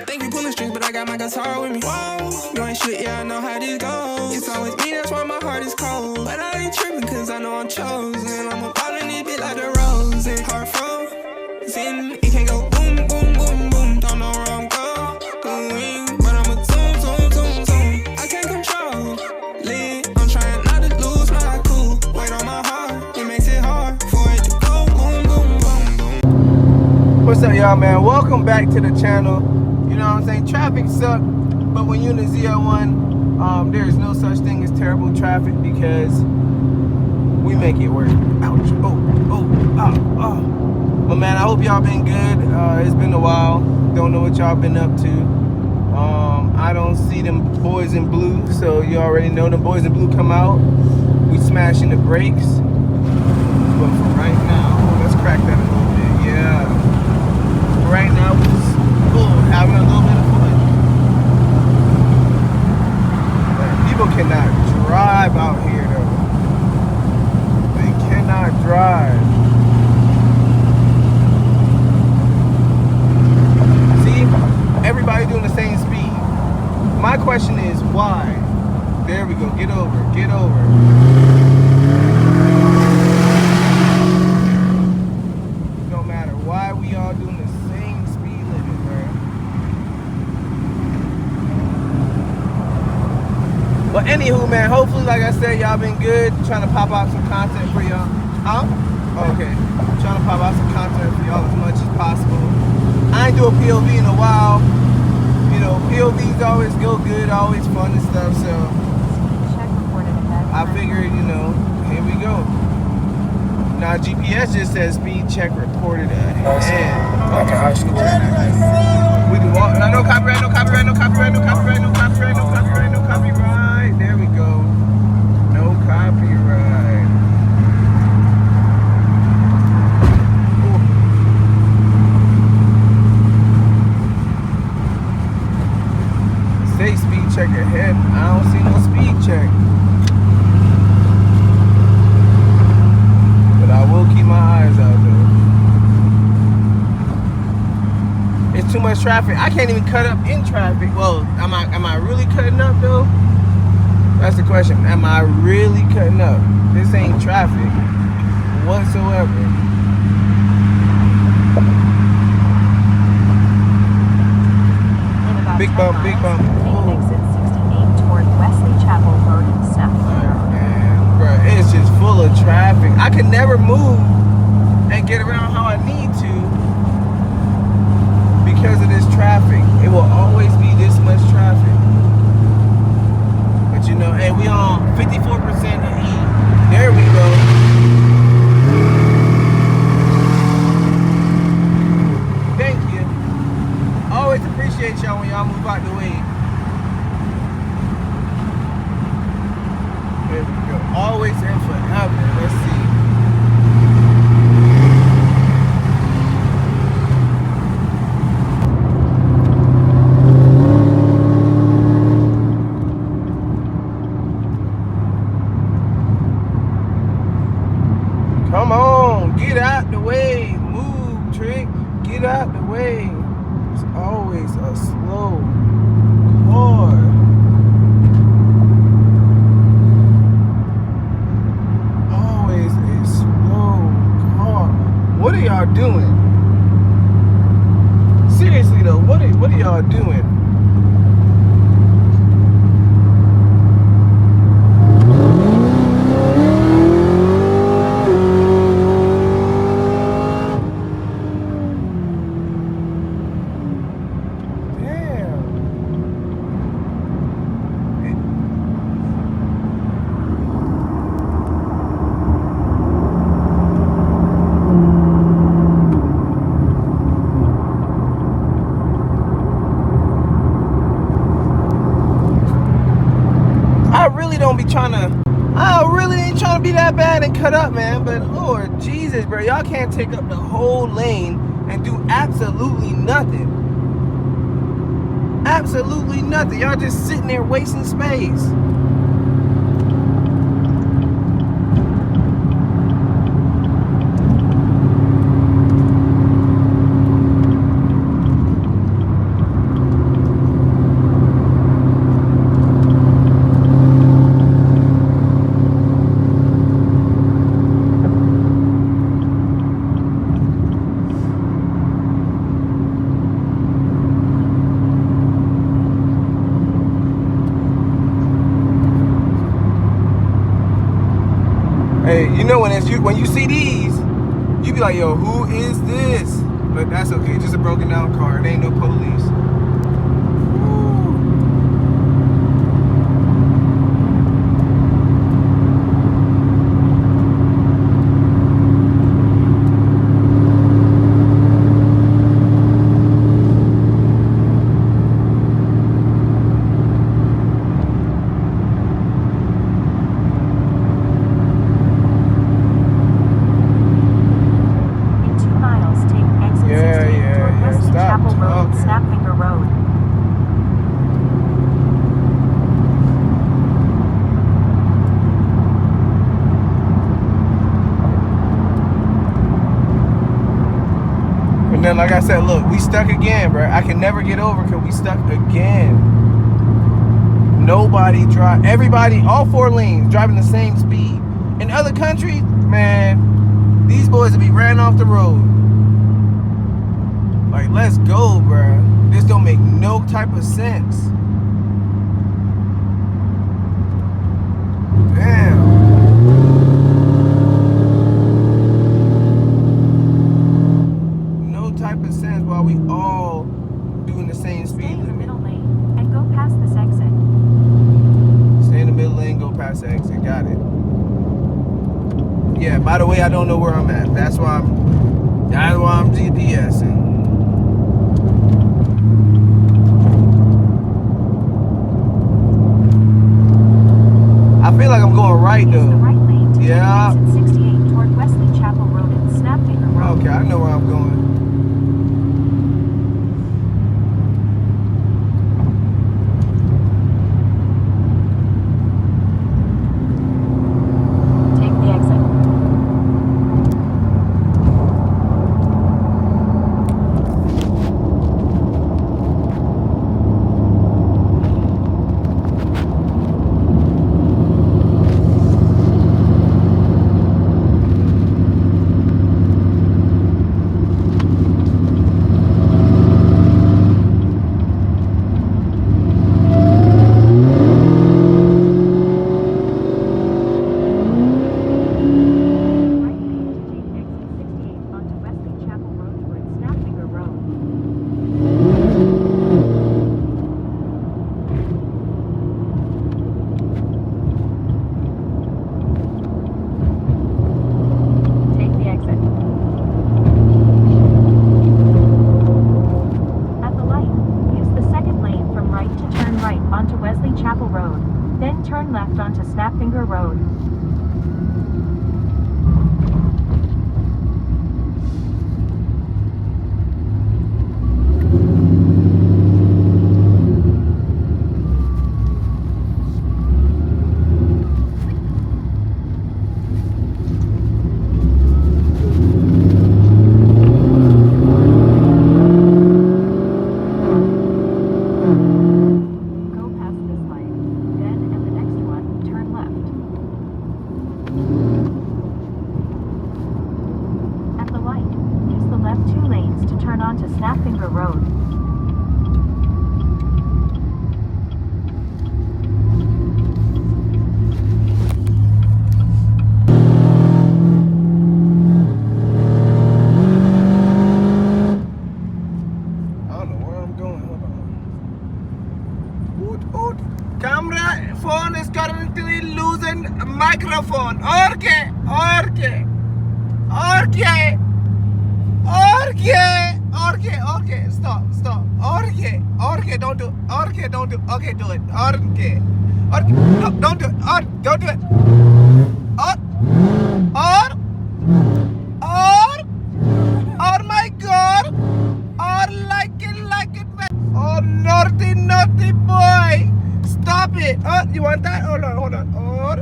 Think you pulling strings, but I got my guitar with me. Whoa, you ain't shit, yeah, I know how this goes. It's always me, that's why my heart is cold. But I ain't tripping, cause I know I'm chosen. I'm a ball in this bitch like the rose. And heart frozen, it can't go boom, boom, boom, boom. Don't know where I'm going, but I'm a zoom, zoom, zoom, zoom. I can't control it. I'm trying not to lose my cool. Weight on my heart, it makes it hard for it to go boom, boom, boom, boom. What's up, y'all, man? Welcome back to the channel. You know what I'm saying? Traffic sucks, but when you're in the ZL1, there is no such thing as terrible traffic because we make it work. Ouch. But man, I hope y'all been good. It's been a while. Don't know what y'all been up to. I don't see them boys in blue, so you already know them boys in blue come out. We smashing the brakes. But for right now, let's crack that a little bit. Yeah. For right now, we're just having a little bit of fun. Man, people cannot drive out here, though. They cannot drive. See? Everybody doing the same speed. My question is, why? There we go. Get over. Get over. No matter why we all doing the same speed limit, bro. But anywho, man, hopefully, like I said, y'all been good. Trying to pop out some content for y'all. Huh? Okay. Trying to pop out some content for y'all as much as possible. I ain't do a POV in a while. You know, POVs always go good, always fun and stuff, so I figured, you know, here we go. Now GPS just says speed check reported ahead. Like a high school. We do all, no copyright, no copyright, no copyright, no copyright, no copyright, no copyright, no copyright. There we go. No copyright. Say speed check ahead. I don't see no speed check. But I will keep my eyes out though. It's too much traffic. I can't even cut up in traffic. Well, am I really cutting up though? That's the question. Am I really cutting up? This ain't traffic whatsoever. Big bump, big bump. Exit 68 toward Wesley Chapel Road and Step. Man, bro, it's just full of traffic. I can never move and get around how I need to because of this traffic. It will always be this much traffic. But you know, hey, we on 54% of E. There we go. Thank you. Always appreciate y'all when y'all move out the way. There we go. Always and forever. Let's see. Come on, get out the way. Move, Trick. Get out the way. It's always a slow car. Always a slow car. What are y'all doing? Seriously though, what are y'all doing? I really ain't trying to be that bad and cut up, man. But Lord Jesus, bro, y'all can't take up the whole lane and do absolutely nothing. Absolutely nothing. Y'all just sitting there wasting space. Hey, you know when you see these, you be like, yo, who is this? But that's okay. Just a broken down car. It ain't no police. In 2 miles, take exit 68 toward Wesley Chapel Road and Snapfinger Road. And then, like I said, look, we stuck again, bro. I can never get over because we stuck again. Nobody drive. Everybody, all 4 lanes, driving the same speed. In other countries, man, these boys will be ran off the road. Like, let's go, bro. This don't make no type of sense. Damn. No type of sense while we all doing the same Stay speed in the limit. middle lane and go past this exit. Stay in the middle lane, go past the exit. Got it. Yeah, by the way, I don't know where I'm at. That's why I'm GPSing. I feel like I'm going right Use the though. right lane to Yeah. take exit 68 toward Wesley Chapel Road and Snapfinger Road. Okay, I know where I'm going. Take the exit. Right lane to take exit 68 onto Wesley Chapel Road toward Snapfinger Road. Take the exit. At the light, use the second lane from right to turn right onto Wesley Chapel Road. Then turn left onto Snapfinger Road. Go past this light. Then at the next one, turn left. At the light, use the left 2 lanes to turn onto Snapfinger Road. I don't know where I'm going. Hold on. Oot. Camera phone is currently losing microphone. Okay. Stop. Don't do. Okay, don't do. Okay, do it. Okay. No, don't do it. Don't do it. Oh my God. Like it. Oh, naughty boy. Stop it. You want that? Hold on.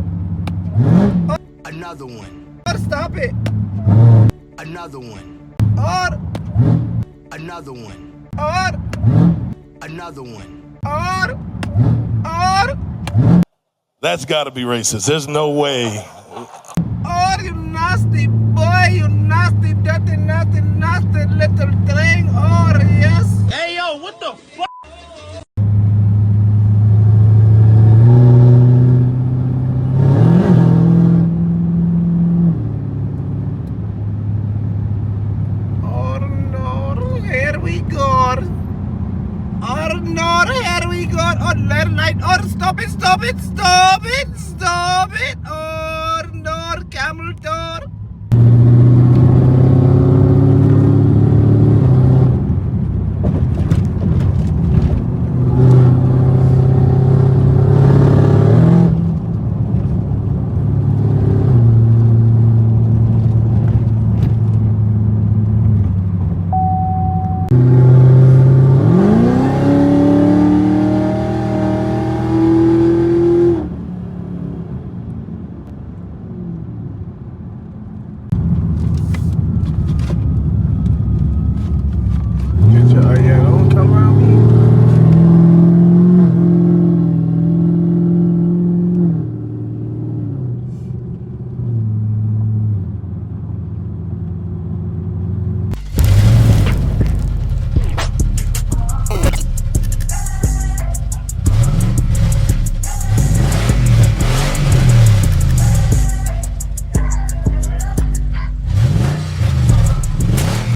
Another one. Stop it. Another one. Another one. Another one. That's got to be racist. There's no way. You nasty boy, you nasty, dirty, nasty little thing. Yes. Hey, yo, what the fuck? no, the hell we got on late night. Oh, stop it, stop it, stop it, stop it. Oh.